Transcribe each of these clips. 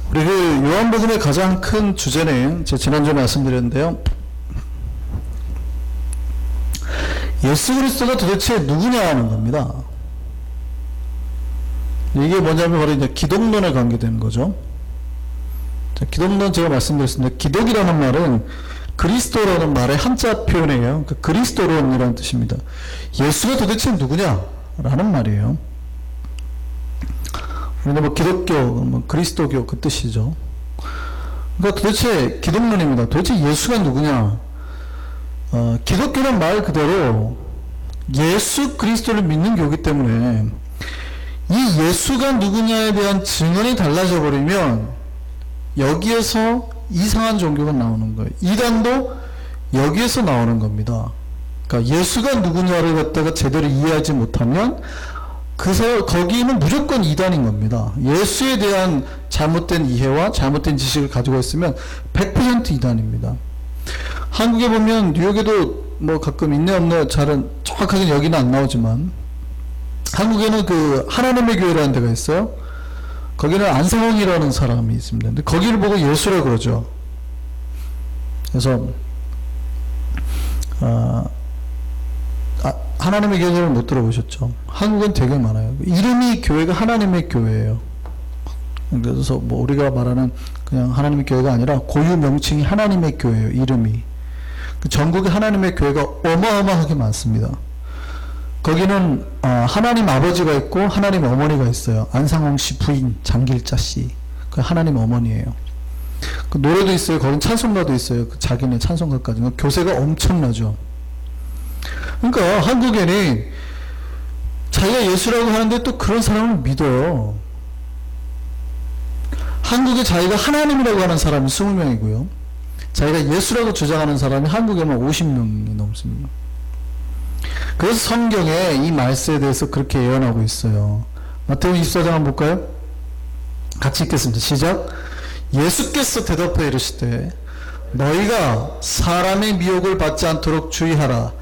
우리 요한복음의 가장 큰 주제는 제가 지난주에 말씀드렸는데요. 예수 그리스도가 도대체 누구냐 하는 겁니다. 이게 뭐냐면 바로 이제 기독론에 관계되는 거죠. 자, 기독론 제가 말씀드렸습니다. 기독이라는 말은 그리스도라는 말의 한자 표현이에요. 그 그리스도론이라는 뜻입니다. 예수가 도대체 누구냐라는 말이에요. 근데 뭐 기독교, 뭐 그리스도교 그 뜻이죠. 그러니까 도대체 기독론입니다. 도대체 예수가 누구냐? 기독교는 말 그대로 예수 그리스도를 믿는 교이기 때문에 이 예수가 누구냐에 대한 증언이 달라져 버리면 여기에서 이상한 종교가 나오는 거예요. 이단도 여기에서 나오는 겁니다. 그러니까 예수가 누구냐를 갖다가 제대로 이해하지 못하면 거기는 무조건 이단인 겁니다. 예수에 대한 잘못된 이해와 잘못된 지식을 가지고 있으면 100% 이단입니다. 한국에 보면 뉴욕에도 뭐 가끔 있네 없네 잘은 정확하게 여기는 안 나오지만 한국에는 그 하나님의 교회라는 데가 있어요. 거기는 안상홍이라는 사람이 있습니다. 근데 거기를 보고 예수라 그러죠. 그래서 하나님의 교회를 못 들어보셨죠? 한국은 되게 많아요. 이름이 교회가 하나님의 교회예요. 그래서 뭐 우리가 말하는 그냥 하나님의 교회가 아니라 고유 명칭이 하나님의 교회예요. 이름이. 전국에 하나님의 교회가 어마어마하게 많습니다. 거기는 하나님 아버지가 있고 하나님 어머니가 있어요. 안상홍 씨 부인 장길자 씨. 그 하나님 어머니예요. 그 노래도 있어요. 거긴 찬송가도 있어요. 그 자기네 찬송가까지. 교세가 엄청나죠. 그러니까 한국에는 자기가 예수라고 하는데 또 그런 사람을 믿어요. 한국에 자기가 하나님이라고 하는 사람이 20명이고요. 자기가 예수라고 주장하는 사람이 한국에만 50명이 넘습니다. 그래서 성경에 이 말씀에 대해서 그렇게 예언하고 있어요. 마태복음 24장 한번 볼까요? 같이 읽겠습니다. 시작. 예수께서 대답하여 이르시되 너희가 사람의 미혹을 받지 않도록 주의하라.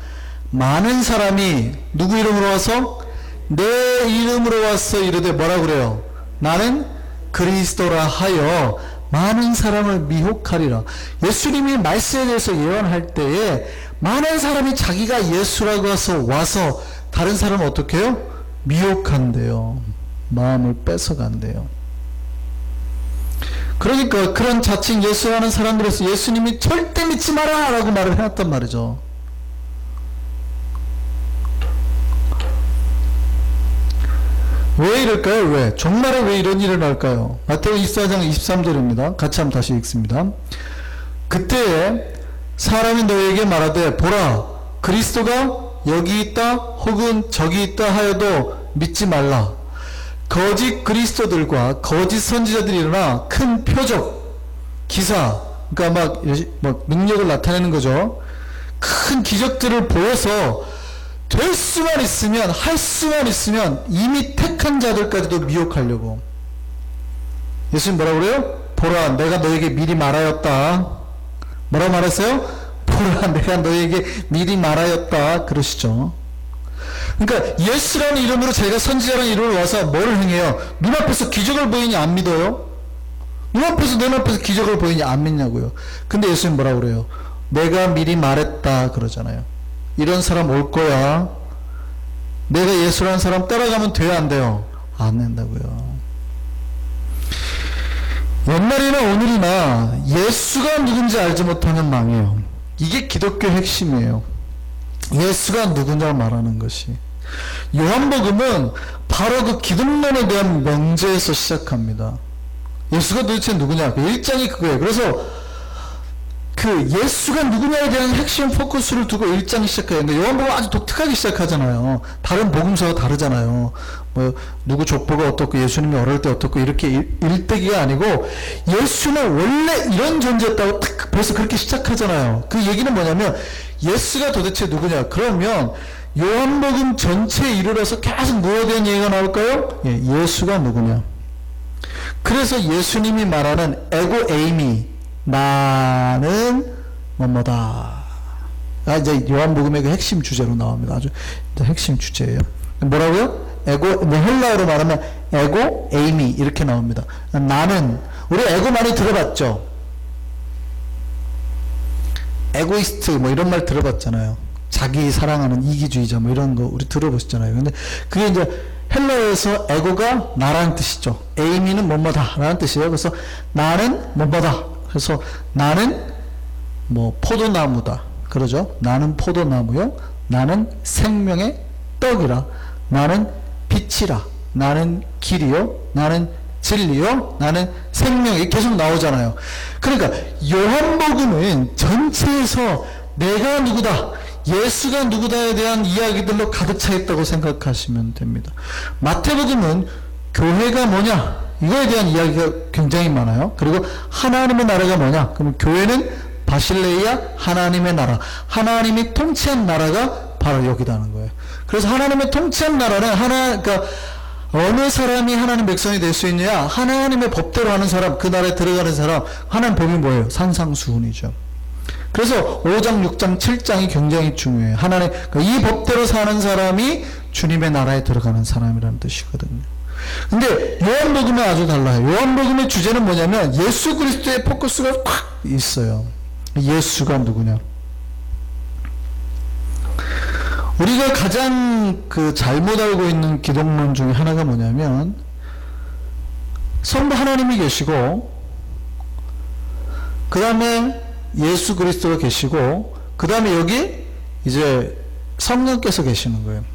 많은 사람이 누구 이름으로 와서? 내 이름으로 와서 이르되 뭐라 그래요? 나는 그리스도라 하여 많은 사람을 미혹하리라. 예수님이 말씀에 대해서 예언할 때에 많은 사람이 자기가 예수라고 와서 다른 사람을 어떻게 해요? 미혹한대요. 마음을 뺏어간대요. 그러니까 그런 자칭 예수라는 사람들에서 예수님이 절대 믿지 마라 라고 말을 해놨단 말이죠. 왜 이럴까요? 왜? 정말에 왜 이런 일을 할까요? 마태복음 24장 23절입니다. 같이 한번 다시 읽습니다. 그때에 사람이 너희에게 말하되 보라 그리스도가 여기 있다 혹은 저기 있다 하여도 믿지 말라. 거짓 그리스도들과 거짓 선지자들이 일어나 큰 표적, 기사, 그러니까 막 능력을 나타내는 거죠. 큰 기적들을 보여서 될 수만 있으면 할 수만 있으면 이미 택한 자들까지도 미혹하려고. 예수님 뭐라고 그래요? 보라 내가 너에게 미리 말하였다. 뭐라고 말했어요? 보라 내가 너에게 미리 말하였다 그러시죠. 그러니까 예수라는 이름으로 자기가 선지자라는 이름으로 와서 뭐를 행해요? 눈앞에서 기적을 보이니 안 믿어요? 눈앞에서 기적을 보이니 안 믿냐고요. 근데 예수님 뭐라고 그래요? 내가 미리 말했다 그러잖아요. 이런 사람 올 거야. 내가 예수라는 사람 따라가면 돼요 안 돼요? 안 된다고요. 옛날이나 오늘이나 예수가 누군지 알지 못하면 망해요. 이게 기독교의 핵심이에요. 예수가 누구냐 말하는 것이. 요한복음은 바로 그 기독론에 대한 명제에서 시작합니다. 예수가 도대체 누구냐? 그 1장이 그거예요. 그래서 그 예수가 누구냐에 대한 핵심 포커스를 두고 1장 시작해요. 근데 요한복음 아주 독특하게 시작하잖아요. 다른 복음서와 다르잖아요. 뭐 누구 족보가 어떻고 예수님이 어릴 때 어떻고 이렇게 일대기가 아니고 예수는 원래 이런 존재였다고 딱 벌써 그렇게 시작하잖아요. 그 얘기는 뭐냐면 예수가 도대체 누구냐? 그러면 요한복음 전체에 이르러서 계속 뭐에 대한 얘기가 나올까요? 예수가 누구냐? 그래서 예수님이 말하는 에고 에이미 나는 뭐뭐다. 이제 요한복음의 그 핵심 주제로 나옵니다. 아주 핵심 주제예요. 뭐라고요? 에고, 헬라어로 말하면 에고 에이미 이렇게 나옵니다. 나는 우리 에고 많이 들어봤죠? 에고이스트 뭐 이런 말 들어봤잖아요. 자기 사랑하는 이기주의자 뭐 이런 거 우리 들어보셨잖아요. 근데 그게 이제 헬라어에서 에고가 나라는 뜻이죠. 에이미는 뭐뭐다 라는 뜻이에요. 그래서 나는 뭐뭐다. 그래서 나는 뭐 포도나무다. 그러죠. 나는 포도나무요. 나는 생명의 떡이라. 나는 빛이라. 나는 길이요. 나는 진리요. 나는 생명이 계속 나오잖아요. 그러니까 요한복음은 전체에서 내가 누구다, 예수가 누구다에 대한 이야기들로 가득 차 있다고 생각하시면 됩니다. 마태복음은 교회가 뭐냐 이거에 대한 이야기가 굉장히 많아요. 그리고 하나님의 나라가 뭐냐, 그러면 교회는 바실레이아 하나님의 나라, 하나님이 통치한 나라가 바로 여기다는 거예요. 그래서 하나님의 통치한 나라는 그러니까 어느 사람이 하나님 백성이 될 수 있느냐, 하나님의 법대로 하는 사람, 그 나라에 들어가는 사람, 하나님 법이 뭐예요? 산상수훈이죠. 그래서 5장, 6장, 7장이 굉장히 중요해요. 하나님, 그러니까 이 법대로 사는 사람이 주님의 나라에 들어가는 사람이라는 뜻이거든요. 근데 요한복음은 아주 달라요. 요한복음의 주제는 뭐냐면 예수 그리스도의 포커스가 확 있어요. 예수가 누구냐. 우리가 가장 잘못 알고 있는 기독론 중에 하나가 뭐냐면, 성부 하나님이 계시고, 그 다음에 예수 그리스도가 계시고, 그 다음에 여기 이제 성령께서 계시는 거예요.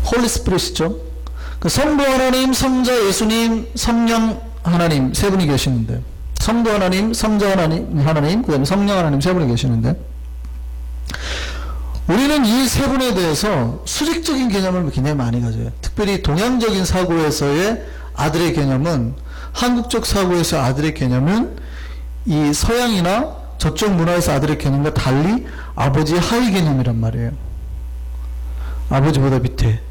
홀리 스피릿이죠. 그 성부 하나님, 성자 예수님, 성령 하나님 세 분이 계시는데, 성부 하나님, 성자 하나님, 그 다음에 성령 하나님 세 분이 계시는데, 우리는 이 세 분에 대해서 수직적인 개념을 굉장히 많이 가져요. 특별히 동양적인 사고에서의 아들의 개념은, 한국적 사고에서 아들의 개념은 이 서양이나 저쪽 문화에서 아들의 개념과 달리 아버지의 하위 개념이란 말이에요. 아버지보다 밑에.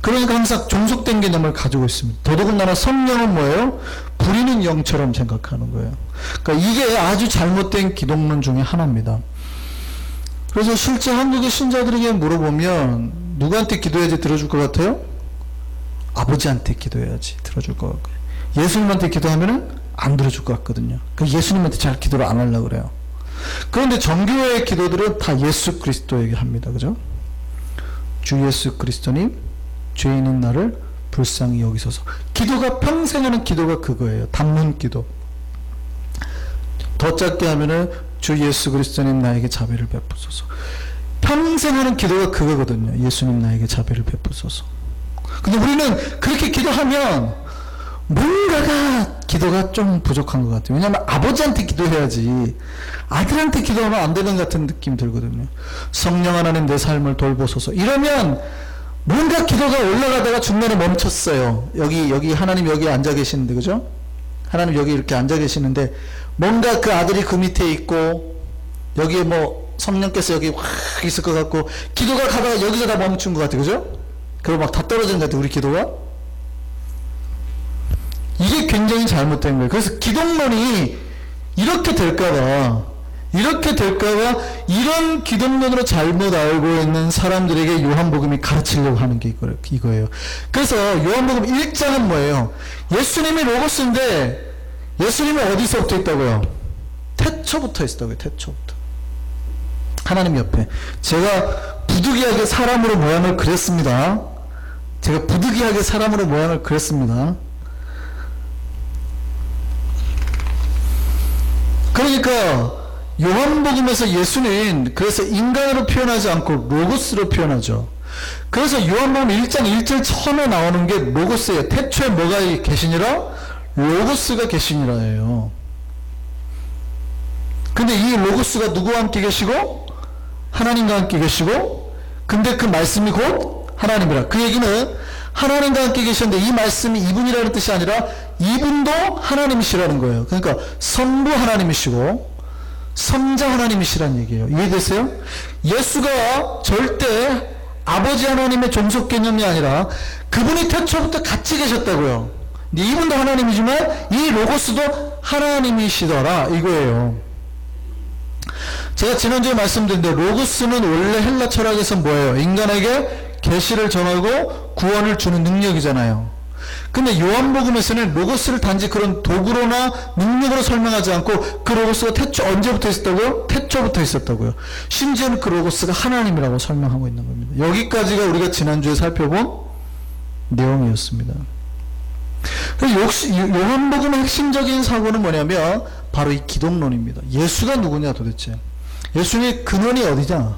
그러니까 항상 종속된 개념을 가지고 있습니다. 더더군다나 성령은 뭐예요? 부리는 영처럼 생각하는 거예요. 그러니까 이게 아주 잘못된 기독론 중에 하나입니다. 그래서 실제 한국의 신자들에게 물어보면 누구한테 기도해야지 들어줄 것 같아요? 아버지한테 기도해야지 들어줄 것 같고요. 예수님한테 기도하면은 안 들어줄 것 같거든요. 그래서 예수님한테 잘 기도를 안 하려고 그래요. 그런데 정교회의 기도들은 다 예수 그리스도에게 합니다. 그죠? 주 예수 그리스도님, 죄인인 나를 불쌍히 여기소서. 기도가 평생 하는 기도가 그거예요. 단문 기도. 더 짧게 하면은 주 예수 그리스도님 나에게 자비를 베푸소서. 평생 하는 기도가 그거거든요. 예수님 나에게 자비를 베푸소서. 근데 우리는 그렇게 기도하면 뭔가가 기도가 좀 부족한 것 같아요. 왜냐하면 아버지한테 기도해야지 아들한테 기도하면 안 되는 것 같은 느낌 들거든요. 성령 하나님 내 삶을 돌보소서. 이러면 뭔가 기도가 올라가다가 중간에 멈췄어요. 여기 하나님 여기 앉아 계시는데, 그죠? 하나님 여기 이렇게 앉아 계시는데 뭔가 그 아들이 그 밑에 있고 여기에 뭐 성령께서 여기 확 있을 것 같고 기도가 가다가 여기서 다 멈춘 것 같아요. 그죠? 그리고 막 다 떨어지는 것 같아요. 우리 기도가. 이게 굉장히 잘못된 거예요. 그래서 기독론이 이렇게 될까봐 이런 기독론으로 잘못 알고 있는 사람들에게 요한복음이 가르치려고 하는 게 이거예요. 그래서 요한복음 1장은 뭐예요? 예수님이 로고스인데 예수님이 어디서부터 있다고요? 태초부터 있었다고요. 태초부터. 하나님 옆에. 제가 부득이하게 사람으로 모양을 그렸습니다. 그러니까 요한복음에서 예수는 그래서 인간으로 표현하지 않고 로고스로 표현하죠. 그래서 요한복음 1장 1절 처음에 나오는 게 로고스예요. 태초에 뭐가 계시니라? 로고스가 계시니라예요. 근데 이 로고스가 누구와 함께 계시고? 하나님과 함께 계시고, 근데 그 말씀이 곧 하나님이라. 그 얘기는 하나님과 함께 계셨는데 이 말씀이 이분이라는 뜻이 아니라 이분도 하나님이시라는 거예요. 그러니까 성부 하나님이시고 성자 하나님이시라는 얘기예요. 이해되세요? 예수가 절대 아버지 하나님의 종속 개념이 아니라 그분이 태초부터 같이 계셨다고요. 근데 이분도 하나님이지만 이 로고스도 하나님이시더라 이거예요. 제가 지난주에 말씀드린 대로 로고스는 원래 헬라 철학에서 뭐예요? 인간에게 계시를 전하고 구원을 주는 능력이잖아요. 근데 요한복음에서는 로고스를 단지 그런 도구로나 능력으로 설명하지 않고 그 로고스가 언제부터 있었다고요? 태초부터 있었다고요. 심지어는 그 로고스가 하나님이라고 설명하고 있는 겁니다. 여기까지가 우리가 지난주에 살펴본 내용이었습니다. 요한복음의 핵심적인 사고는 뭐냐면 바로 이 기독론입니다. 예수가 누구냐 도대체. 예수의 근원이 어디냐.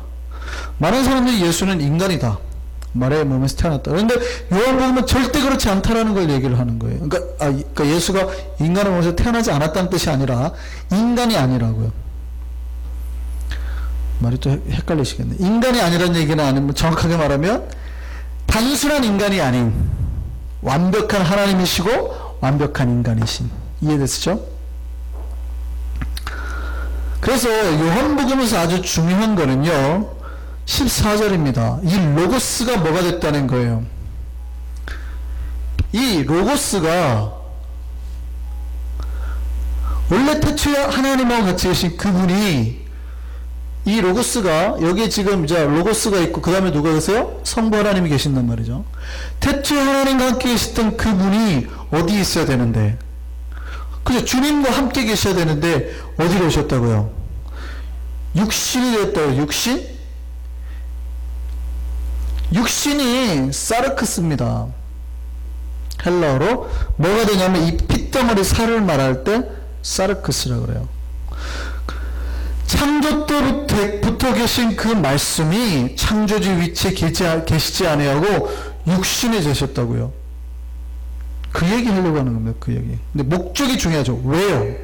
많은 사람들이 예수는 인간이다. 마리아의 몸에서 태어났다. 그런데 요한복음은 절대 그렇지 않다라는 걸 얘기를 하는 거예요. 그러니까 예수가 인간의 몸에서 태어나지 않았다는 뜻이 아니라 인간이 아니라고요. 말이 또 헷갈리시겠네. 인간이 아니라는 얘기는 아니면 정확하게 말하면 단순한 인간이 아닌 완벽한 하나님이시고 완벽한 인간이신. 이해됐죠? 그래서 요한복음에서 아주 중요한 거는요 14절입니다. 이 로고스가 뭐가 됐다는 거예요. 이 로고스가 원래 태초에 하나님하고 같이 계신 그분이, 이 로고스가 여기에 지금 이제 로고스가 있고 그 다음에 누가 계세요? 성부 하나님이 계신단 말이죠. 태초에 하나님과 함께 계셨던 그분이 어디에 있어야 되는데, 그죠? 주님과 함께 계셔야 되는데 어디로 오셨다고요? 육신이 되었다고요. 육신? 육신이 사르크스입니다. 헬라어로 뭐가 되냐면 이 핏덩어리 살을 말할 때 사르크스라고 그래요. 창조 때부터 계신 그 말씀이 창조주 위치에 계시지 아니하고 육신이 되셨다고요. 그 얘기 하려고 하는 겁니다. 그 얘기. 근데 목적이 중요하죠. 왜요?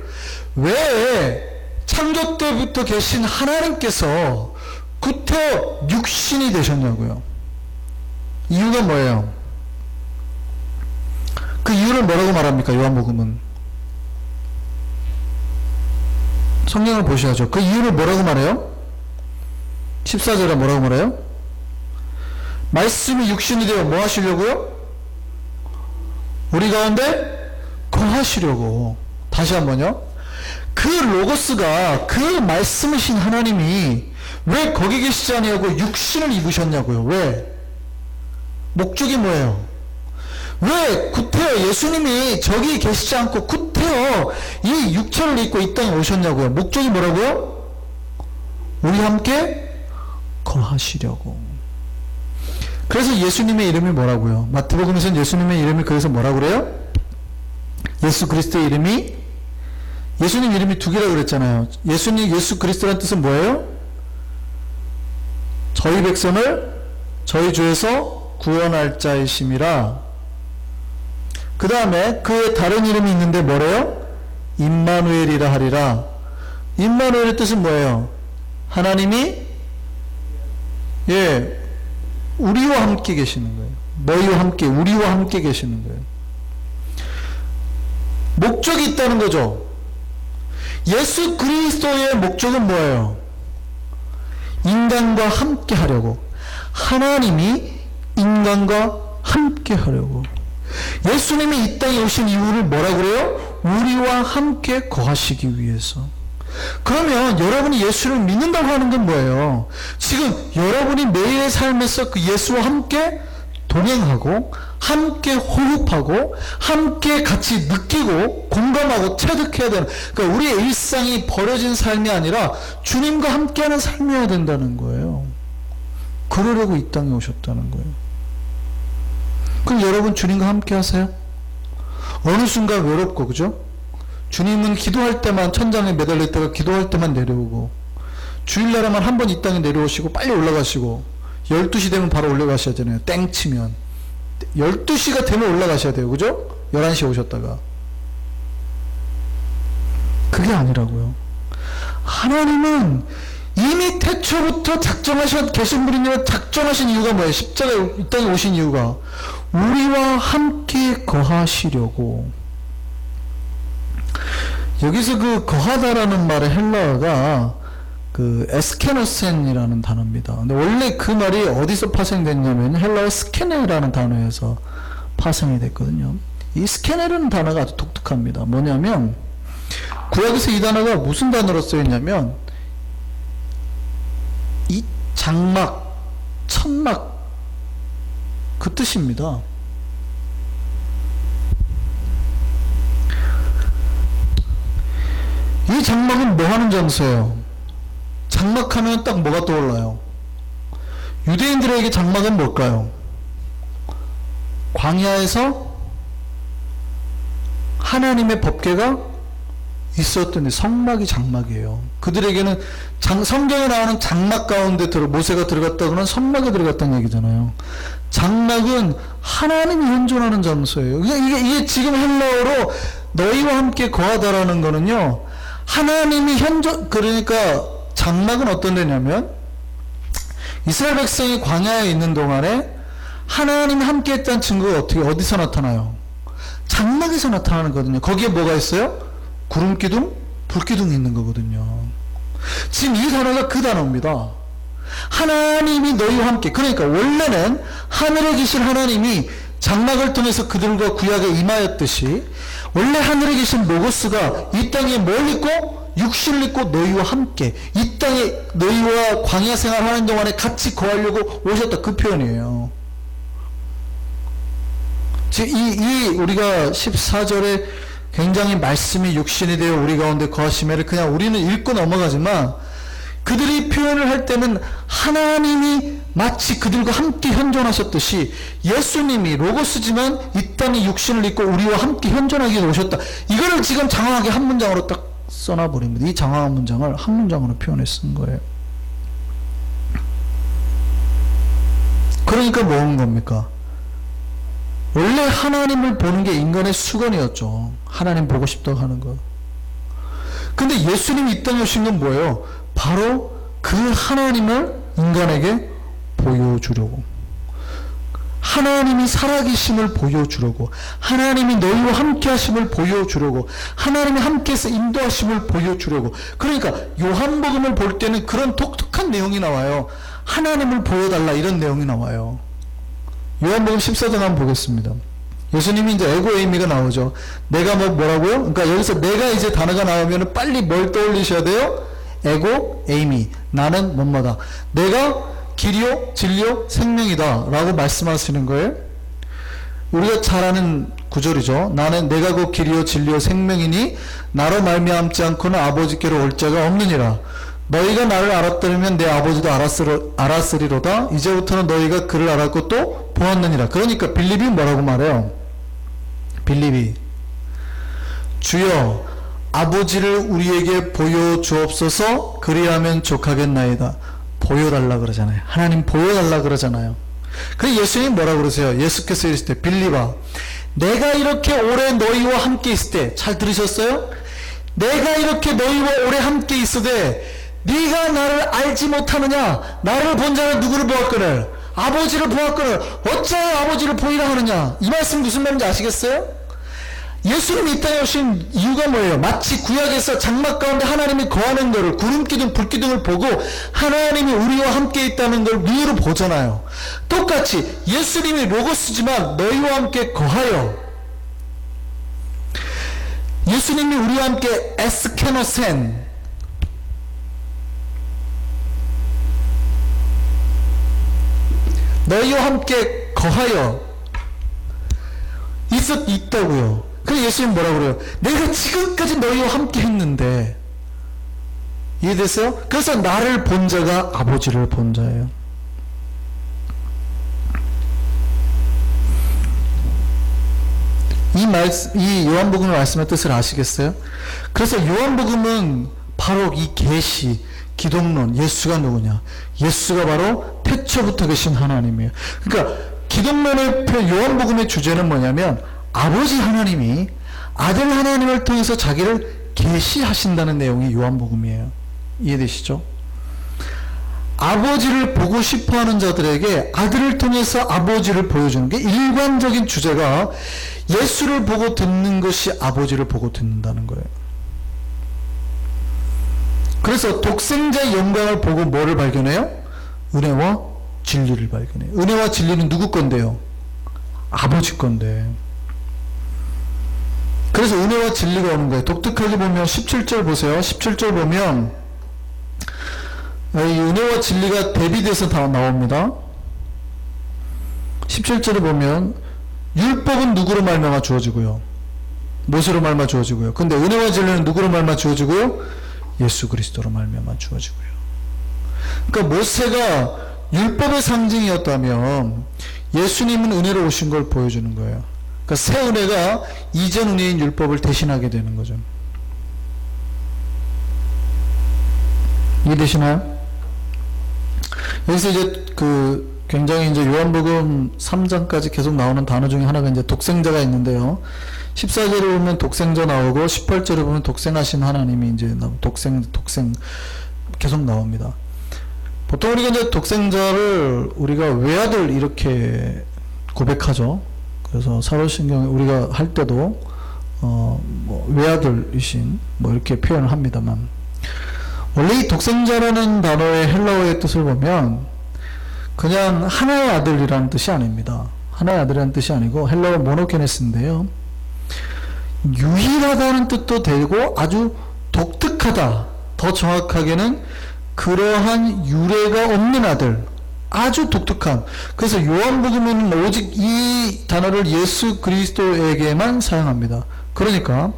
왜 창조 때부터 계신 하나님께서 구태 육신이 되셨냐고요. 이유가 뭐예요? 그 이유를 뭐라고 말합니까? 요한복음은 성경을 보셔야죠. 그 이유를 뭐라고 말해요? 14절에 뭐라고 말해요? 말씀이 육신이 되어 뭐 하시려고요? 우리 가운데 거하시려고. 다시 한번요. 그 로고스가, 그 말씀이신 하나님이 왜 거기 계시지 아니하고 육신을 입으셨냐고요. 왜? 목적이 뭐예요? 왜 구태여 예수님이 저기 계시지 않고 구태여 이 육체를 입고 이 땅에 오셨냐고요. 목적이 뭐라고요? 우리 함께 거하시려고. 그래서 예수님의 이름이 뭐라고요? 마태복음에서는 예수님의 이름이 그래서 뭐라고 그래요? 예수 그리스도의 이름이, 예수님 이름이 두 개라고 그랬잖아요. 예수 그리스도라는 뜻은 뭐예요? 저희 백성을 저희 죄에서 구원할 자이심이라. 그 다음에 그의 다른 이름이 있는데 뭐래요? 임마누엘이라 하리라. 임마누엘의 뜻은 뭐예요? 하나님이 우리와 함께 계시는 거예요. 너희와 함께, 우리와 함께 계시는 거예요. 목적이 있다는 거죠. 예수 그리스도의 목적은 뭐예요? 인간과 함께 하려고. 하나님이 인간과 함께 하려고. 예수님이 이 땅에 오신 이유를 뭐라고 그래요? 우리와 함께 거하시기 위해서. 그러면 여러분이 예수를 믿는다고 하는 건 뭐예요? 지금 여러분이 매일의 삶에서 그 예수와 함께 동행하고 함께 호흡하고 함께 같이 느끼고 공감하고 체득해야 되는, 그러니까 우리의 일상이 버려진 삶이 아니라 주님과 함께하는 삶이어야 된다는 거예요. 그러려고 이 땅에 오셨다는 거예요. 그럼 여러분 주님과 함께 하세요? 어느 순간 외롭고, 그죠? 주님은 기도할 때만 천장에 매달려 있다가 기도할 때만 내려오고, 주일날에만 한 번 이 땅에 내려오시고 빨리 올라가시고, 12시 되면 바로 올라가셔야 되잖아요. 땡 치면 12시가 되면 올라가셔야 돼요. 그죠? 11시에 오셨다가. 그게 아니라고요. 하나님은 이미 태초부터 계신 분이면 작정하신 이유가 뭐예요? 십자가에 이 땅에 오신 이유가 우리와 함께 거하시려고. 여기서 그 거하다라는 말의 헬라어가 그 에스케노센이라는 단어입니다. 근데 원래 그 말이 어디서 파생됐냐면 헬라어 스케네라는 단어에서 파생이 됐거든요. 이 스케네라는 단어가 아주 독특합니다. 뭐냐면 구약에서 이 단어가 무슨 단어로 쓰였냐면 이 장막, 천막 그 뜻입니다. 이 장막은 뭐 하는 장소예요? 장막하면 딱 뭐가 떠올라요? 유대인들에게 장막은 뭘까요? 광야에서 하나님의 법궤가 있었던 성막이 장막이에요. 그들에게는 성경에 나오는 장막 가운데 모세가 들어갔다고는 성막에 들어갔다는 얘기잖아요. 장막은 하나님이 현존하는 장소예요. 이게 지금 헬라어로 너희와 함께 거하다라는 거는요, 하나님이 그러니까 장막은 어떤 데냐면 이스라엘 백성이 광야에 있는 동안에 하나님이 함께 했다는 증거가 어디서 나타나요? 장막에서 나타나는 거거든요. 거기에 뭐가 있어요? 구름기둥, 불기둥이 있는 거거든요. 지금 이 단어가 그 단어입니다. 하나님이 너희와 함께. 그러니까 원래는 하늘에 계신 하나님이 장막을 통해서 그들과 구약에 임하였듯이 원래 하늘에 계신 로고스가 이 땅에 뭘 입고? 육신을 입고 너희와 함께 이 땅에 너희와 광야 생활하는 동안에 같이 거하려고 오셨다. 그 표현이에요. 지금 우리가 14절에 굉장히 말씀이 육신이 되어 우리 가운데 거하심에를 그냥 우리는 읽고 넘어가지만 그들이 표현을 할 때는 하나님이 마치 그들과 함께 현존하셨듯이 예수님이 로고스지만 이 땅에 육신을 입고 우리와 함께 현존하기 위해 오셨다. 이거를 지금 장황하게 한 문장으로 딱 써놔버립니다. 이 장황한 문장을 한 문장으로 표현해 쓴 거예요. 그러니까 뭐 한 겁니까? 원래 하나님을 보는 게 인간의 수건이었죠. 하나님 보고 싶다고 하는 거. 근데 예수님이 이 땅에 오신 건 뭐예요? 바로 그 하나님을 인간에게 보여주려고. 하나님이 살아계심을 보여주려고. 하나님이 너희와 함께 하심을 보여주려고. 하나님이 함께해서 인도하심을 보여주려고. 그러니까 요한복음을 볼 때는 그런 독특한 내용이 나와요. 하나님을 보여달라 이런 내용이 나와요. 요한복음 14장 한번 보겠습니다. 예수님이 이제 에고 에이미가 나오죠. 내가 뭐라고요? 그러니까 여기서 내가 이제 단어가 나오면 빨리 뭘 떠올리셔야 돼요? 에고 에이미. 나는 뭐뭐다. 내가 길이요 진리요 생명이다 라고 말씀하시는 거예요. 우리가 잘 아는 구절이죠. 나는 내가 곧 길이요 진리요 생명이니 나로 말미암지 않고는 아버지께로 올 자가 없느니라. 너희가 나를 알았더라면 내 아버지도 알았으리로다. 이제부터는 너희가 그를 알았고 또 보았느니라. 그러니까 빌립이 뭐라고 말해요? 빌립이 주여 아버지를 우리에게 보여주옵소서 그리하면 족하겠나이다. 보여달라 그러잖아요. 하나님 보여달라 그러잖아요. 그래 예수님 뭐라 그러세요? 예수께서 이랬을 때 빌립아 내가 이렇게 오래 너희와 함께 있을 때 잘 들으셨어요? 내가 이렇게 너희와 오래 함께 있으되 네가 나를 알지 못하느냐? 나를 본 자는 누구를 보았거늘? 아버지를 보았거늘 어찌하여 아버지를 보이라 하느냐? 이 말씀 무슨 말인지 아시겠어요? 예수님이 이 땅에 오신 이유가 뭐예요? 마치 구약에서 장막 가운데 하나님이 거하는 것을 구름기둥 불기둥을 보고 하나님이 우리와 함께 있다는 걸 눈으로 보잖아요. 똑같이 예수님이 로고스지만 너희와 함께 거하여 예수님이 우리와 함께 에스케노센 너희와 함께 거하여 있다고요. 그래서 예수님 뭐라고 그래요? 내가 지금까지 너희와 함께 했는데 이해됐어요? 그래서 나를 본 자가 아버지를 본 자예요. 이 요한복음의 말씀의 뜻을 아시겠어요? 그래서 요한복음은 바로 이 계시 기독론, 예수가 누구냐? 예수가 바로 태초부터 계신 하나님이에요. 그러니까 기독론의 요한복음의 주제는 뭐냐면 아버지 하나님이 아들 하나님을 통해서 자기를 계시하신다는 내용이 요한복음이에요. 이해되시죠? 아버지를 보고 싶어하는 자들에게 아들을 통해서 아버지를 보여주는 게 일관적인 주제가 예수를 보고 듣는 것이 아버지를 보고 듣는다는 거예요. 그래서 독생자의 영광을 보고 뭐를 발견해요? 은혜와 진리를 발견해요. 은혜와 진리는 누구 건데요? 아버지 건데. 그래서 은혜와 진리가 오는 거예요. 독특하게 보면 17절 보세요. 17절 보면 이 은혜와 진리가 대비돼서 다 나옵니다. 17절에 보면 율법은 누구로 말미암아 주어지고요? 모세로 말미암아 주어지고요. 근데 은혜와 진리는 누구로 말미암아 주어지고요? 예수 그리스도로 말미암아 주어지고요. 그러니까 모세가 율법의 상징이었다면 예수님은 은혜로 오신 걸 보여주는 거예요. 그러니까 새 은혜가 이전 은혜인 율법을 대신하게 되는 거죠. 이해되시나요? 여기서 이제 굉장히 이제 요한복음 3장까지 계속 나오는 단어 중에 하나가 이제 독생자가 있는데요. 14절에 보면 독생자 나오고 18절에 보면 독생하신 하나님이 이제 독생 계속 나옵니다. 보통 우리가 이제 독생자를 우리가 외아들 이렇게 고백하죠. 그래서 사도신경에 우리가 할 때도 뭐 외아들이신 뭐 이렇게 표현을 합니다만, 원래 이 독생자라는 단어의 헬라어의 뜻을 보면 그냥 하나의 아들이라는 뜻이 아닙니다. 하나의 아들이라는 뜻이 아니고 헬라어 모노게네스인데요. 유일하다는 뜻도 되고 아주 독특하다, 더 정확하게는 그러한 유래가 없는 아들, 아주 독특한. 그래서 요한복음에는 오직 이 단어를 예수 그리스도에게만 사용합니다. 그러니까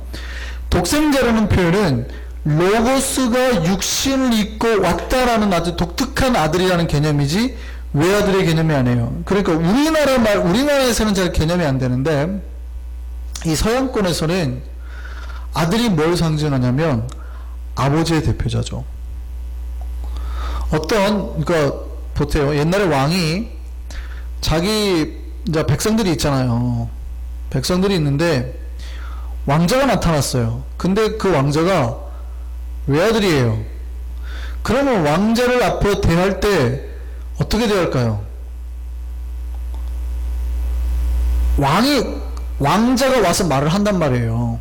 독생자라는 표현은 로고스가 육신을 입고 왔다라는 아주 독특한 아들이라는 개념이지 외아들의 개념이 아니에요. 그러니까 우리나라에서는 잘 개념이 안 되는데, 이 서양권에서는 아들이 뭘 상징하냐면 아버지의 대표자죠. 그러니까 보세요. 옛날에 왕이 자기 이제 백성들이 있잖아요. 백성들이 있는데 왕자가 나타났어요. 근데 그 왕자가 외아들이에요. 그러면 왕자를 앞으로 대할 때 어떻게 대할까요? 왕자가 와서 말을 한단 말이에요.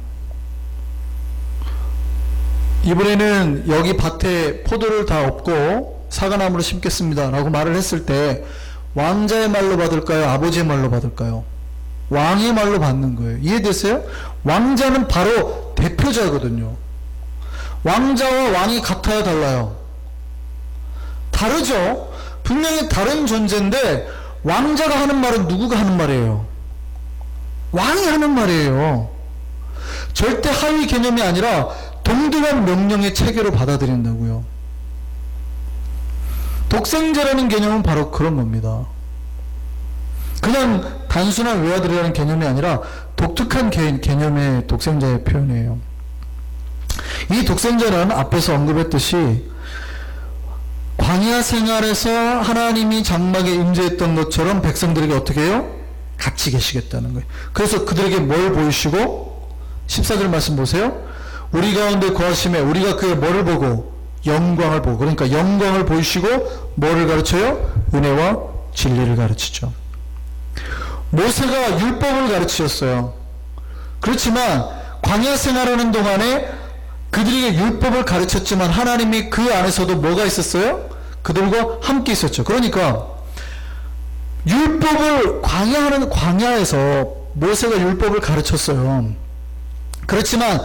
이번에는 여기 밭에 포도를 다 업고 사과나무를 심겠습니다 라고 말을 했을 때 왕자의 말로 받을까요? 아버지의 말로 받을까요? 왕의 말로 받는 거예요. 이해되세요? 왕자는 바로 대표자거든요. 왕자와 왕이 같아요, 달라요? 다르죠? 분명히 다른 존재인데 왕자가 하는 말은 누구가 하는 말이에요? 왕이 하는 말이에요. 절대 하위 개념이 아니라 동등한 명령의 체계로 받아들인다고요. 독생자라는 개념은 바로 그런 겁니다. 그냥 단순한 외아들이라는 개념이 아니라 독특한 개념의 독생자의 표현이에요. 이 독생자는 앞에서 언급했듯이 광야 생활에서 하나님이 장막에 임재했던 것처럼 백성들에게 어떻게 해요? 같이 계시겠다는 거예요. 그래서 그들에게 뭘 보이시고, 14절 말씀 보세요. 우리 가운데 거하심에 우리가 그의 뭐를 보고? 영광을 보고. 그러니까 영광을 보이시고 뭐를 가르쳐요? 은혜와 진리를 가르치죠. 모세가 율법을 가르치셨어요. 그렇지만 광야 생활하는 동안에 그들에게 율법을 가르쳤지만 하나님이 그 안에서도 뭐가 있었어요? 그들과 함께 있었죠. 그러니까 율법을 광야에서 모세가 율법을 가르쳤어요. 그렇지만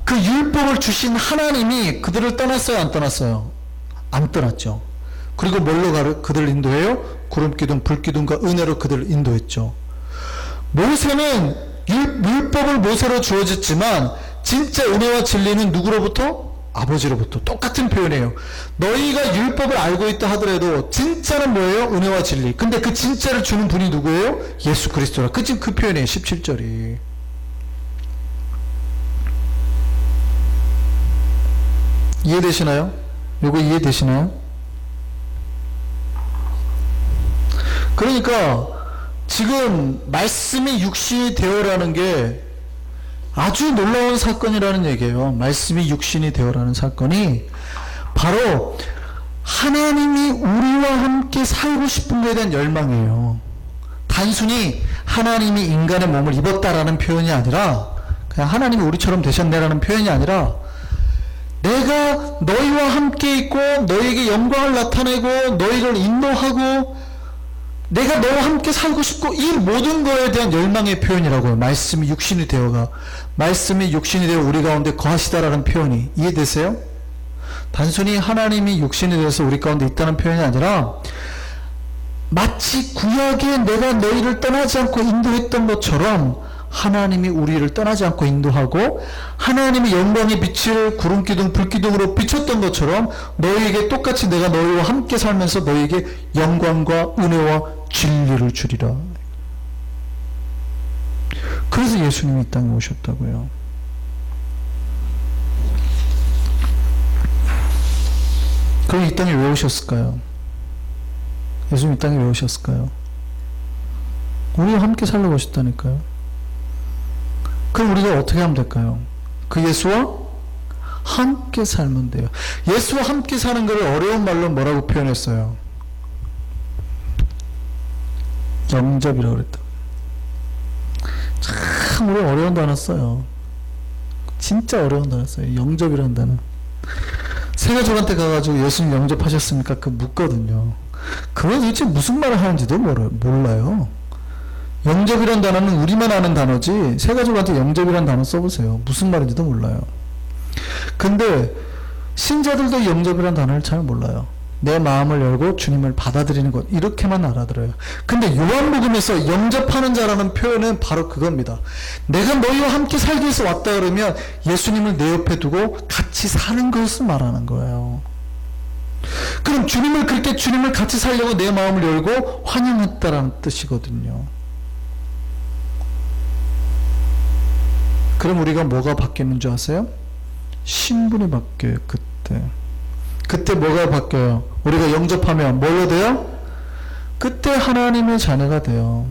그 율법을 주신 하나님이 그들을 떠났어요, 안 떠났어요? 안 떠났죠. 그리고 뭘로 그들을 인도해요? 구름기둥, 불기둥과 은혜로 그들을 인도했죠. 모세는 율법을 모세로 주어졌지만 진짜 은혜와 진리는 누구로부터? 아버지로부터. 똑같은 표현이에요. 너희가 율법을 알고 있다 하더라도 진짜는 뭐예요? 은혜와 진리. 근데 그 진짜를 주는 분이 누구예요? 예수 그리스도라. 그 표현이에요. 17절이. 이해되시나요? 요거 이해되시나요? 그러니까 지금 말씀이 육신이 되어라는 게 아주 놀라운 사건이라는 얘기예요. 말씀이 육신이 되어라는 사건이 바로 하나님이 우리와 함께 살고 싶은 것에 대한 열망이에요. 단순히 하나님이 인간의 몸을 입었다라는 표현이 아니라, 그냥 하나님이 우리처럼 되셨네라는 표현이 아니라, 내가 너희와 함께 있고 너희에게 영광을 나타내고 너희를 인도하고 내가 너와 함께 살고 싶고, 이 모든 거에 대한 열망의 표현이라고요. 말씀이 육신이 되어가. 말씀이 육신이 되어 우리 가운데 거하시다라는 표현이. 이해되세요? 단순히 하나님이 육신이 되어서 우리 가운데 있다는 표현이 아니라 마치 구약에 내가 너희를 떠나지 않고 인도했던 것처럼 하나님이 우리를 떠나지 않고 인도하고 하나님의 영광의 빛을 구름기둥 불기둥으로 비췄던 것처럼 너희에게 똑같이 내가 너희와 함께 살면서 너희에게 영광과 은혜와 진리를 주리라. 그래서 예수님이 이 땅에 오셨다고요. 그럼 이 땅에 왜 오셨을까요? 예수님 이 땅에 왜 오셨을까요? 우리와 함께 살려고 오셨다니까요. 그럼 우리가 어떻게 하면 될까요? 그 예수와 함께 살면 돼요. 예수와 함께 사는 것을 어려운 말로 뭐라고 표현했어요? 영접이라고 그랬다. 참 우리 어려운 단어 써요. 진짜 어려운 단어 써요. 영접이라는 단어. 세가족한테 가가지고 예수님 영접하셨습니까? 그 묻거든요. 그건 도대체 무슨 말을 하는지도 몰라요. 영접이란 단어는 우리만 아는 단어지 세가족한테 영접이란 단어 써보세요. 무슨 말인지도 몰라요. 근데 신자들도 영접이란 단어를 잘 몰라요. 내 마음을 열고 주님을 받아들이는 것, 이렇게만 알아들어요. 근데 요한복음에서 영접하는 자라는 표현은 바로 그겁니다. 내가 너희와 함께 살기 위해서 왔다 그러면 예수님을 내 옆에 두고 같이 사는 것을 말하는 거예요. 그럼 주님을 같이 살려고 내 마음을 열고 환영했다라는 뜻이거든요. 그럼 우리가 뭐가 바뀌는 줄 아세요? 신분이 바뀌어요. 그때 뭐가 바뀌어요? 우리가 영접하면 뭘로 돼요? 그때 하나님의 자녀가 돼요.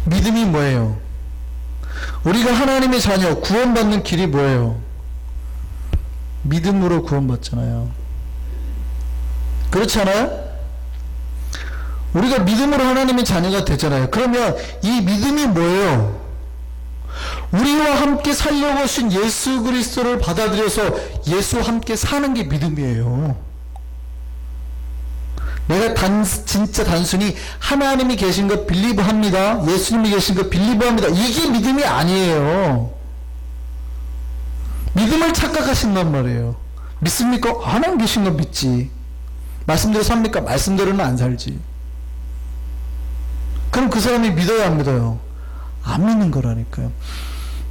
믿음이 뭐예요? 우리가 하나님의 자녀, 구원받는 길이 뭐예요? 믿음으로 구원받잖아요. 그렇지 않아요? 우리가 믿음으로 하나님의 자녀가 되잖아요. 그러면 이 믿음이 뭐예요? 우리와 함께 살려고 오신 예수 그리스도를 받아들여서 예수와 함께 사는 게 믿음이에요. 내가 진짜 단순히 하나님이 계신 거 빌리브합니다. 예수님이 계신 거 빌리브합니다. 이게 믿음이 아니에요. 믿음을 착각하신단 말이에요. 믿습니까? 하나님 계신 거 믿지. 말씀대로 삽니까? 말씀대로는 안 살지. 그럼 그 사람이 믿어요, 안 믿어요? 안 믿는 거라니까요.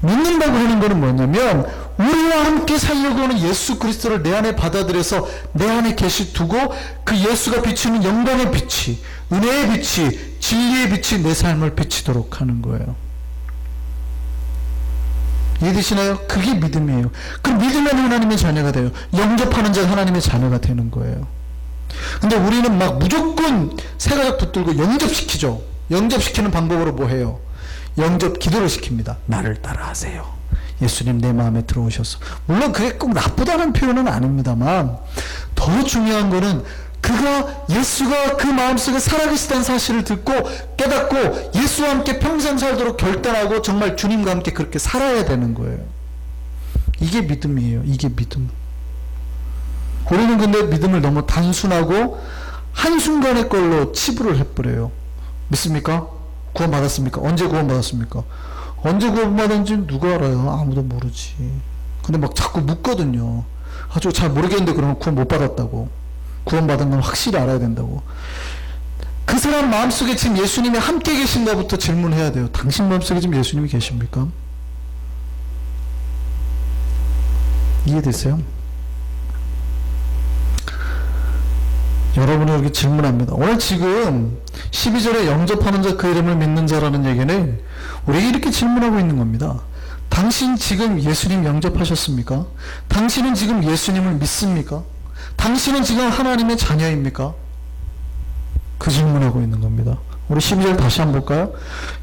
믿는다고 하는 거는 뭐냐면 우리와 함께 살려고 하는 예수 그리스도를 내 안에 받아들여서 내 안에 두고 그 예수가 비추는 영광의 빛이, 은혜의 빛이, 진리의 빛이 내 삶을 비치도록 하는 거예요. 이해되시나요? 그게 믿음이에요. 그 믿으면 하나님의 자녀가 돼요. 영접하는 자가 하나님의 자녀가 되는 거예요. 근데 우리는 막 무조건 새가족 붙들고 영접시키죠. 영접시키는 방법으로 뭐 해요? 영접 기도를 시킵니다. 나를 따라하세요. 예수님 내 마음에 들어오셔서. 물론 그게 꼭 나쁘다는 표현은 아닙니다만 더 중요한 거는 예수가 그 마음속에 살아계시다는 사실을 듣고 깨닫고 예수와 함께 평생 살도록 결단하고 정말 주님과 함께 그렇게 살아야 되는 거예요. 이게 믿음이에요. 이게 믿음. 우리는 근데 믿음을 너무 단순하고 한순간의 걸로 치부를 해버려요. 믿습니까? 구원받았습니까? 언제 구원받았습니까? 언제 구원받은지 누가 알아요? 아무도 모르지. 근데 막 자꾸 묻거든요. 아주 잘 모르겠는데 그러면 구원 못 받았다고. 구원받은 건 확실히 알아야 된다고. 그 사람 마음속에 지금 예수님이 함께 계신가부터 질문해야 돼요. 당신 마음속에 지금 예수님이 계십니까? 이해되세요? 여러분이 여기 질문합니다. 오늘 지금 12절에 영접하는 자 그 이름을 믿는 자라는 얘기는 우리가 이렇게 질문하고 있는 겁니다. 당신 지금 예수님 영접하셨습니까? 당신은 지금 예수님을 믿습니까? 당신은 지금 하나님의 자녀입니까? 그 질문하고 있는 겁니다. 우리 12절 다시 한번 볼까요?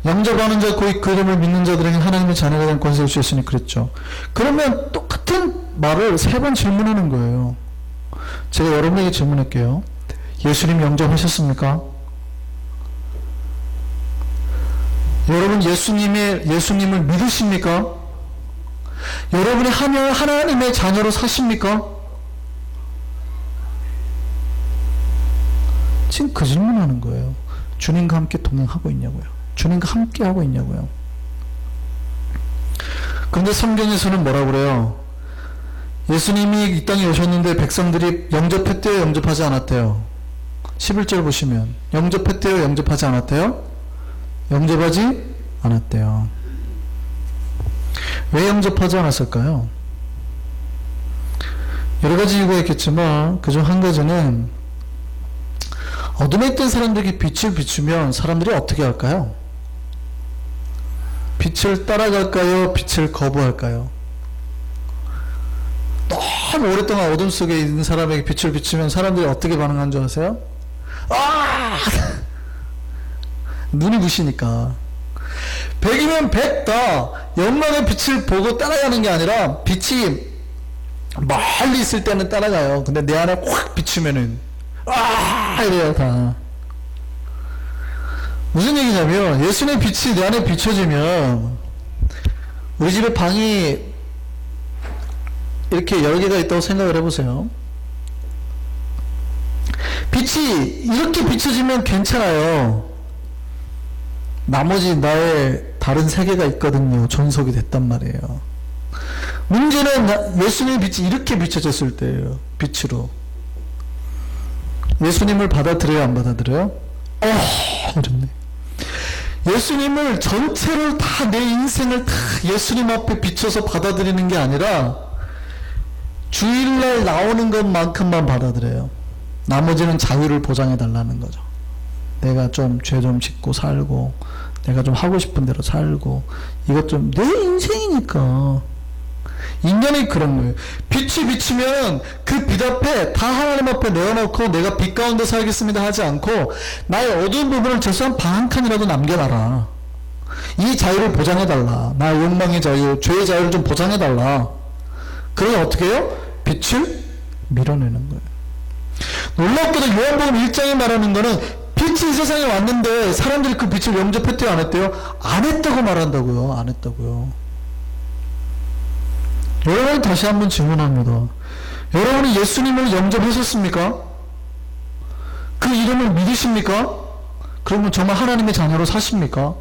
영접하는 자 그 이름을 믿는 자들에게 하나님의 자녀가 된 권세를 주셨으니 그랬죠. 그러면 똑같은 말을 3번 질문하는 거예요. 제가 여러분에게 질문할게요. 예수님 영접하셨습니까? 여러분 예수님을 믿으십니까? 여러분이 하나님의 자녀로 사십니까? 지금 그 질문하는 거예요. 주님과 함께 동행하고 있냐고요. 주님과 함께 하고 있냐고요. 그런데 성경에서는 뭐라고 그래요? 예수님이 이 땅에 오셨는데 백성들이 영접했대요? 영접하지 않았대요? 11절 보시면 영접했대요? 영접하지 않았대요? 영접하지 않았대요. 왜 영접하지 않았을까요? 여러 가지 이유가 있겠지만 그중 한 가지는 어둠에 있던 사람들에게 빛을 비추면 사람들이 어떻게 할까요? 빛을 따라갈까요? 빛을 거부할까요? 너무 오랫동안 어둠 속에 있는 사람에게 빛을 비추면 사람들이 어떻게 반응하는 줄 아세요? 아! 눈이 부시니까. 100이면 100다 영광의 빛을 보고 따라가는 게 아니라 빛이 멀리 있을 때는 따라가요. 근데 내 안에 확 비추면은 이래요 다. 무슨 얘기냐면 예수님의 빛이 내 안에 비춰지면 우리 집에 방이 이렇게 여러 개가 있다고 생각을 해보세요. 빛이 이렇게 비춰지면 괜찮아요. 나머지 나의 다른 세계가 있거든요. 존속이 됐단 말이에요. 문제는 예수님의 빛이 이렇게 비춰졌을 때예요. 빛으로. 예수님을 받아들여요? 안 받아들여요? 이렇네. 예수님을 전체를 다 내 인생을 다 예수님 앞에 비춰서 받아들이는 게 아니라 주일날 나오는 것만큼만 받아들여요. 나머지는 자유를 보장해 달라는 거죠. 내가 좀 죄 좀 짓고 살고 내가 좀 하고 싶은 대로 살고 이것 좀 내 인생이니까. 인간이 그런 거예요. 빛이 비치면 그 빛 앞에 다 하나님 앞에 내어놓고 내가 빛 가운데 살겠습니다 하지 않고 나의 어두운 부분을 최소한 방 한 칸이라도 남겨놔라. 이 자유를 보장해달라. 나의 욕망의 자유, 죄의 자유를 좀 보장해달라. 그러면 어떻게 해요? 빛을 밀어내는 거예요. 놀랍게도 요한복음 1장에 말하는 거는 빛이 이 세상에 왔는데 사람들이 그 빛을 영접했대요? 안 했대요? 안 했다고 말한다고요. 안 했다고요. 여러분 다시 한번 질문합니다. 여러분이 예수님을 영접하셨습니까? 그 이름을 믿으십니까? 그러면 정말 하나님의 자녀로 사십니까?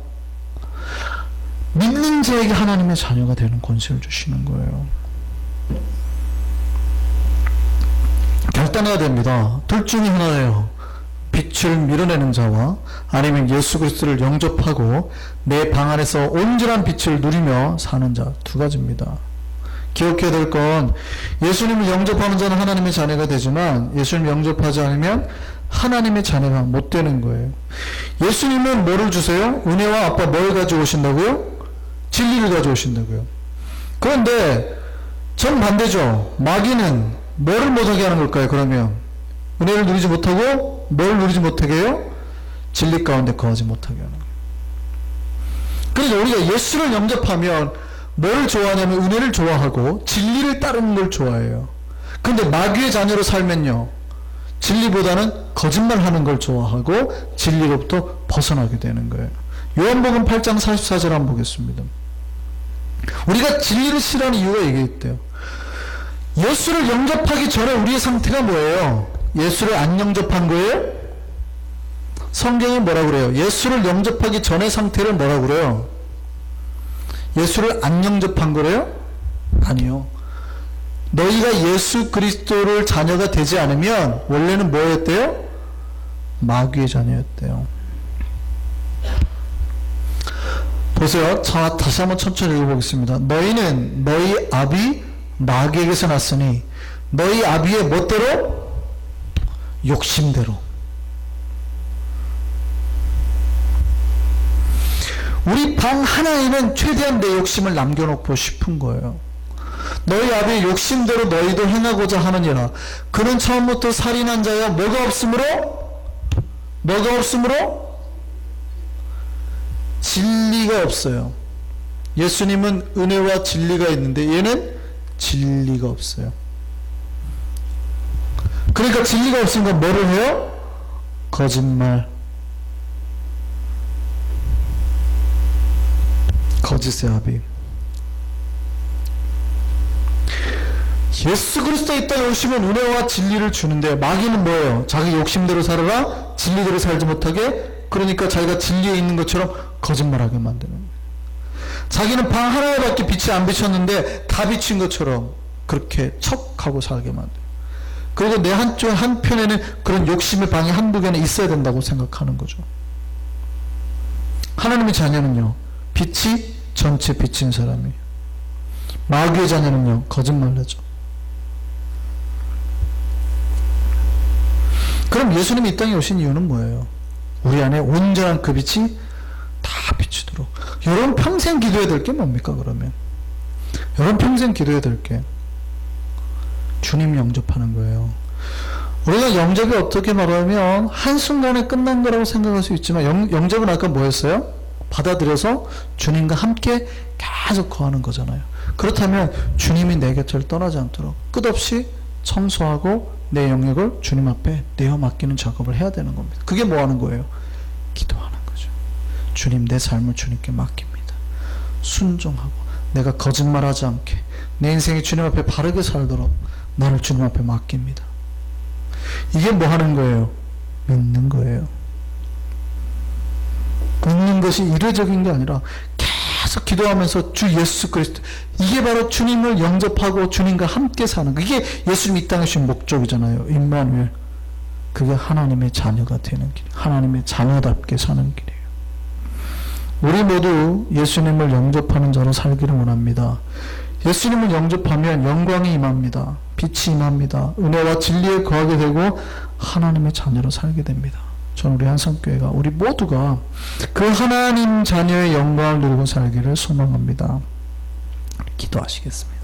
믿는 자에게 하나님의 자녀가 되는 권세를 주시는 거예요. 결단해야 됩니다. 둘 중에 하나예요. 빛을 밀어내는 자와 아니면 예수 그리스도를 영접하고 내 방 안에서 온전한 빛을 누리며 사는 자, 두 가지입니다. 기억해야 될 건 예수님을 영접하는 자는 하나님의 자녀가 되지만 예수님을 영접하지 않으면 하나님의 자녀가 못 되는 거예요. 예수님은 뭐를 주세요? 은혜와 아빠 뭘 가져오신다고요? 진리를 가져오신다고요. 그런데 정반대죠. 마귀는 뭐를 못하게 하는 걸까요? 그러면 은혜를 누리지 못하고 뭘 누리지 못하게 해요? 진리 가운데 거하지 못하게 하는 거예요. 그래서 우리가 예수를 영접하면 뭐를 좋아하냐면 은혜를 좋아하고 진리를 따르는 걸 좋아해요. 그런데 마귀의 자녀로 살면요, 진리보다는 거짓말하는 걸 좋아하고 진리로부터 벗어나게 되는 거예요. 요한복음 8장 44절 한번 보겠습니다. 우리가 진리를 싫어하는 이유가 이게 있대요. 예수를 영접하기 전에 우리의 상태가 뭐예요? 예수를 안 영접한 거예요? 성경이 뭐라 그래요? 예수를 영접하기 전의 상태를 뭐라 그래요? 예수를 안 영접한 거래요? 아니요. 너희가 예수 그리스도를 자녀가 되지 않으면 원래는 뭐였대요? 마귀의 자녀였대요. 보세요. 자, 다시 한번 천천히 읽어보겠습니다. 너희는 너희 아비 마귀에게서 났으니 너희 아비의 멋대로 욕심대로. 우리 방 하나에는 최대한 내 욕심을 남겨놓고 싶은 거예요. 너희 아비의 욕심대로 너희도 행하고자 하느니라. 그는 처음부터 살인한 자야. 뭐가 없으므로? 뭐가 없으므로? 진리가 없어요. 예수님은 은혜와 진리가 있는데 얘는 진리가 없어요. 그러니까 진리가 없으니까 뭐를 해요? 거짓말. 거짓의 아비. 예수 그리스도에 있다 오시면 은혜와 진리를 주는데 마귀는 뭐예요? 자기 욕심대로 살아라, 진리대로 살지 못하게. 그러니까 자기가 진리에 있는 것처럼 거짓말하게 만드는 거예요. 자기는 방 하나에밖에 빛이 안 비쳤는데 다 비친 것처럼 그렇게 척하고 살게 만들어요. 그리고 내 한편에는 그런 욕심의 방이 한두 개는 있어야 된다고 생각하는 거죠. 하나님의 자녀는요, 빛이 전체 비친 사람이에요. 마귀의 자녀는요, 거짓말하죠. 그럼 예수님이 이 땅에 오신 이유는 뭐예요? 우리 안에 온전한 그 빛이 다 비추도록. 여러분 평생 기도해야 될 게 뭡니까 그러면? 여러분 평생 기도해야 될 게 주님 영접하는 거예요. 우리가 영접이 어떻게 말하면 한순간에 끝난 거라고 생각할 수 있지만 영접은 아까 뭐였어요? 받아들여서 주님과 함께 계속 거하는 거잖아요. 그렇다면 주님이 내 곁을 떠나지 않도록 끝없이 청소하고 내 영역을 주님 앞에 내어 맡기는 작업을 해야 되는 겁니다. 그게 뭐 하는 거예요? 기도하는 거죠. 주님, 내 삶을 주님께 맡깁니다. 순종하고 내가 거짓말하지 않게 내 인생이 주님 앞에 바르게 살도록 나를 주님 앞에 맡깁니다. 이게 뭐 하는 거예요? 믿는 거예요. 믿는 것이 이례적인 게 아니라 계속 기도하면서 주 예수 그리스도, 이게 바로 주님을 영접하고 주님과 함께 사는 거. 이게 예수님이 이 땅에 오신 목적이잖아요. 임마누엘. 그게 하나님의 자녀가 되는 길, 하나님의 자녀답게 사는 길이에요. 우리 모두 예수님을 영접하는 자로 살기를 원합니다. 예수님을 영접하면 영광이 임합니다. 빛이 임합니다. 은혜와 진리에 거하게 되고 하나님의 자녀로 살게 됩니다. 저는 우리 한성교회가, 우리 모두가 그 하나님 자녀의 영광을 누리고 살기를 소망합니다. 기도하시겠습니다.